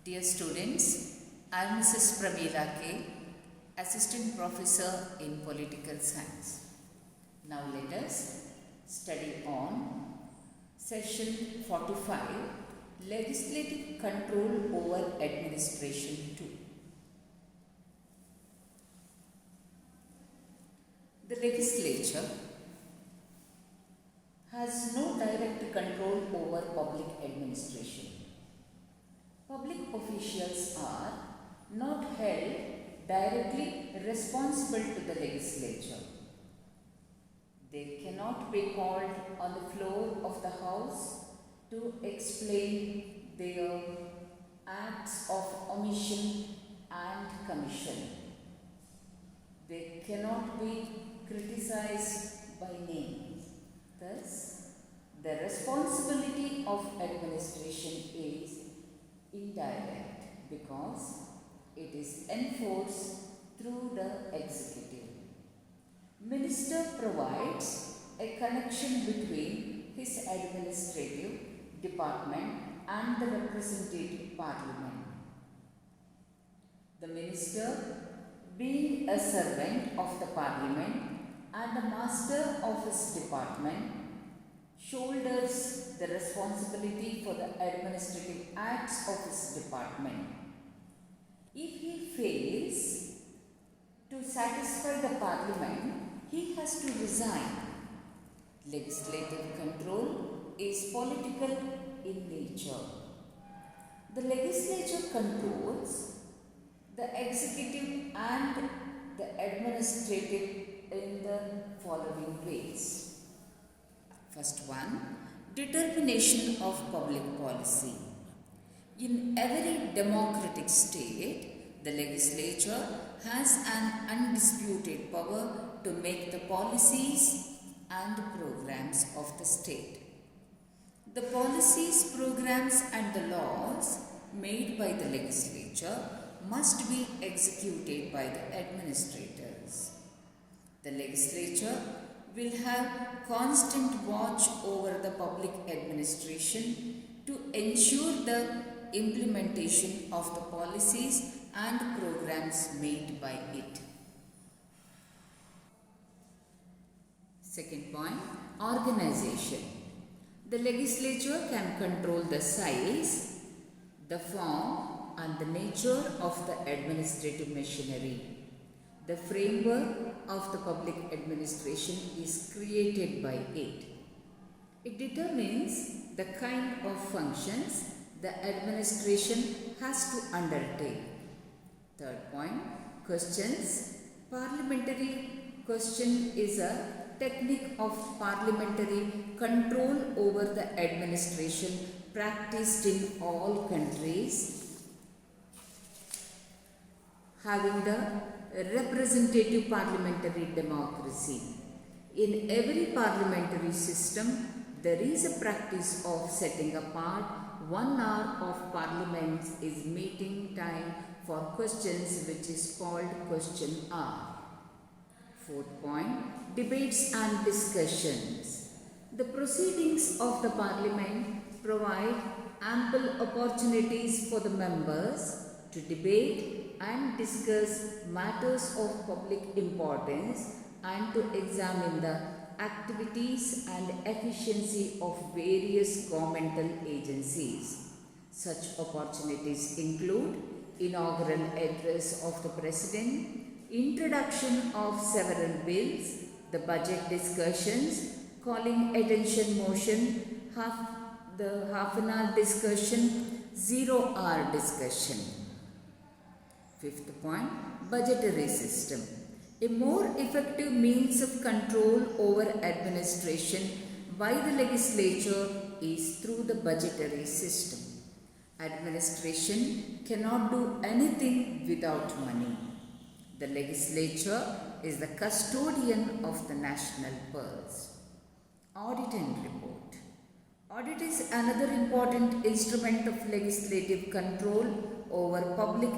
Dear students, I am Mrs. Pramila K, Assistant Professor in Political Science. Now let us study on Session 45, Legislative Control over Administration 2. The legislature has no direct control over public administration. Public officials are not held directly responsible to the legislature. They cannot be called on the floor of the House to explain their acts of omission and commission. They cannot be criticized by name. Thus, the responsibility of administration is indirect because it is enforced through the executive. Minister provides a connection between his administrative department and the representative parliament. The minister, being a servant of the parliament and the master of his department, shoulders the responsibility for the administrative acts of his department. If he fails to satisfy the parliament, he has to resign. Legislative control is political in nature. The legislature controls the executive and the administrative in the following ways. First one, determination of public policy. In every democratic state, the legislature has an undisputed power to make the policies and programs of the state. The policies, programs and the laws made by the legislature must be executed by the administrators. The legislature will have constant watch over the public administration to ensure the implementation of the policies and programs made by it. Second point, organization. The legislature can control the size, the form and the nature of the administrative machinery. The framework of the public administration is created by it. It determines the kind of functions the administration has to undertake. Third point, questions. Parliamentary question is a technique of parliamentary control over the administration practiced in all countries having the representative parliamentary democracy. In every parliamentary system, there is a practice of setting apart 1 hour of parliament is meeting time for questions, which is called question hour. Fourth point, debates and discussions. The proceedings of the parliament provide ample opportunities for the members to debate and discuss matters of public importance and to examine the activities and efficiency of various governmental agencies. Such opportunities include inaugural address of the President, introduction of several bills, the budget discussions, calling attention motion, half an hour discussion, 0 hour discussion. Fifth point, budgetary system. A more effective means of control over administration by the legislature is through the budgetary system. Administration cannot do anything without money. The legislature is the custodian of the national purse. Audit and report. Audit is another important instrument of legislative control over public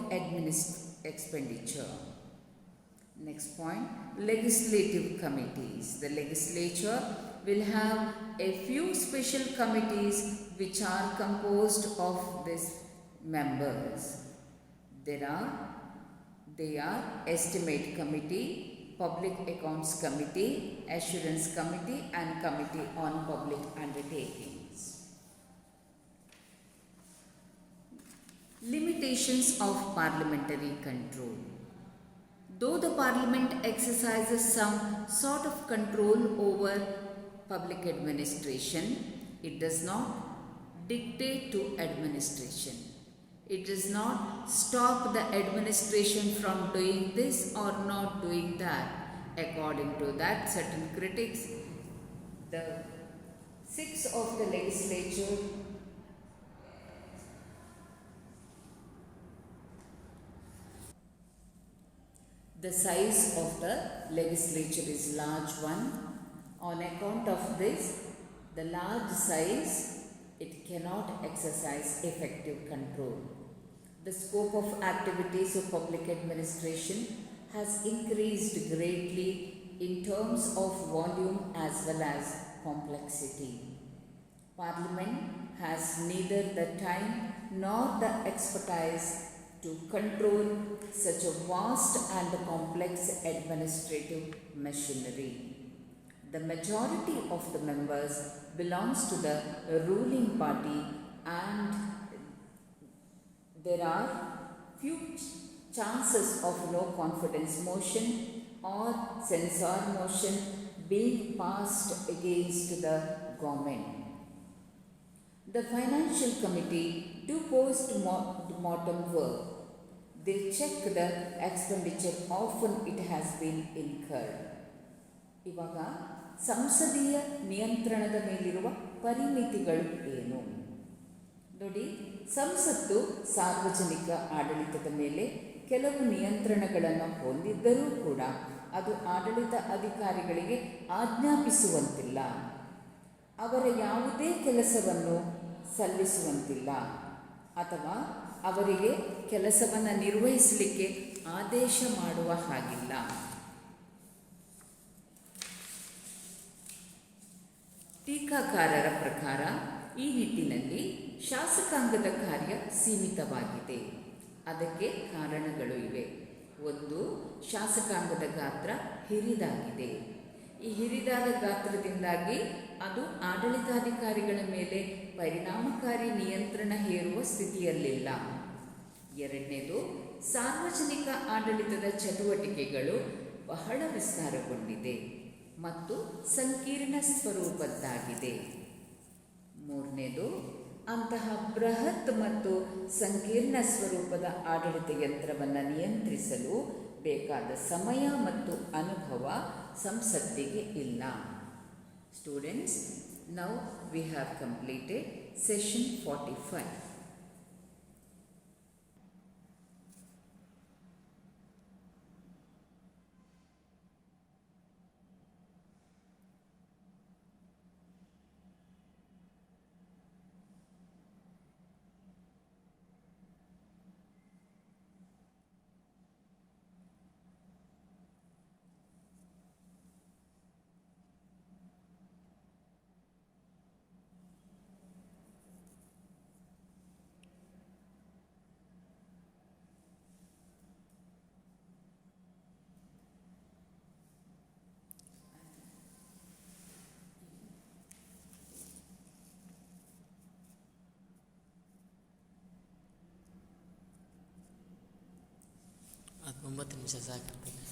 expenditure. Next point, legislative committees. The legislature will have a few special committees which are composed of this members. They are Estimate Committee, Public Accounts Committee, Assurance Committee and Committee on Public Undertakings. Limitations of parliamentary control. Though the Parliament exercises some sort of control over public administration, it does not dictate to administration. It does not stop the administration from doing this or not doing that. According to that, certain critics, the six of the legislature the size of the legislature is large one. On account of this, the large size, it cannot exercise effective control. The scope of activities of public administration has increased greatly in terms of volume as well as complexity. Parliament has neither the time nor the expertise to control such a vast and complex administrative machinery. The majority of the members belongs to the ruling party and there are few chances of no confidence motion or censure motion being passed against the government. The Financial Committee do post-mortem work. They check the expenditure often it has been incurred. ಇವಾಗ ಸಂಸದೀಯ ನಿಯಂತ್ರಣದ ಮೇಲಿರುವ ಪರಿಮಿತಿಗಳು ಏನು ನೋಡಿ. ಸಂಸತ್ತು ಸಾರ್ವಜನಿಕ ಆಡಳಿತದ ಮೇಲೆ ಕೆಲವು ನಿಯಂತ್ರಣಗಳನ್ನು ಹೊಂದಿದ್ದರೂ ಕೂಡ ಅದು ಆಡಳಿತ ಅಧಿಕಾರಿಗಳಿಗೆ ಆಜ್ಞಾಪಿಸುವಂತಿಲ್ಲ, ಅವರ ಯಾವುದೇ ಕೆಲಸವನ್ನು ಸಲ್ಲಿಸುವಂತಿಲ್ಲ ಅಥವಾ ಅವರಿಗೆ ಕೆಲಸವನ್ನು ನಿರ್ವಹಿಸಲಿಕ್ಕೆ ಆದೇಶ ಮಾಡುವ ಹಾಗಿಲ್ಲ. ಟೀಕಾಕಾರರ ಪ್ರಕಾರ ಈ ನಿಟ್ಟಿನಲ್ಲಿ ಶಾಸಕಾಂಗದ ಕಾರ್ಯ ಸೀಮಿತವಾಗಿದೆ. ಅದಕ್ಕೆ ಕಾರಣಗಳು ಇವೆ. ಒಂದು, ಶಾಸಕಾಂಗದ ಗಾತ್ರ ಹಿರಿದಾಗಿದೆ. ಈ ಹಿರಿದಾದ ಗಾತ್ರದಿಂದಾಗಿ ಅದು ಆಡಳಿತಾಧಿಕಾರಿಗಳ ಮೇಲೆ ಪರಿಣಾಮಕಾರಿ ನಿಯಂತ್ರಣ ಹೇರುವ ಸ್ಥಿತಿಯಲ್ಲಿಲ್ಲ. ಎರಡನೇದು, ಸಾರ್ವಜನಿಕ ಆಡಳಿತದ ಚಟುವಟಿಕೆಗಳು ಬಹಳ ವಿಸ್ತಾರಗೊಂಡಿದೆ ಮತ್ತು ಸಂಕೀರ್ಣ ಸ್ವರೂಪದ್ದಾಗಿದೆ. ಮೂರನೇದು, ಅಂತಹ ಬೃಹತ್ ಮತ್ತು ಸಂಕೀರ್ಣ ಸ್ವರೂಪದ ಆಡಳಿತ ಯಂತ್ರವನ್ನು ನಿಯಂತ್ರಿಸಲು ಬೇಕಾದ ಸಮಯ ಮತ್ತು ಅನುಭವ ಸಂಸತ್ತಿಗೆ ಇಲ್ಲ. Students, now we have completed session 45. ಅದು 9 ನಿಮಿಷ ಸಾಕಾಗ್ತದೆ.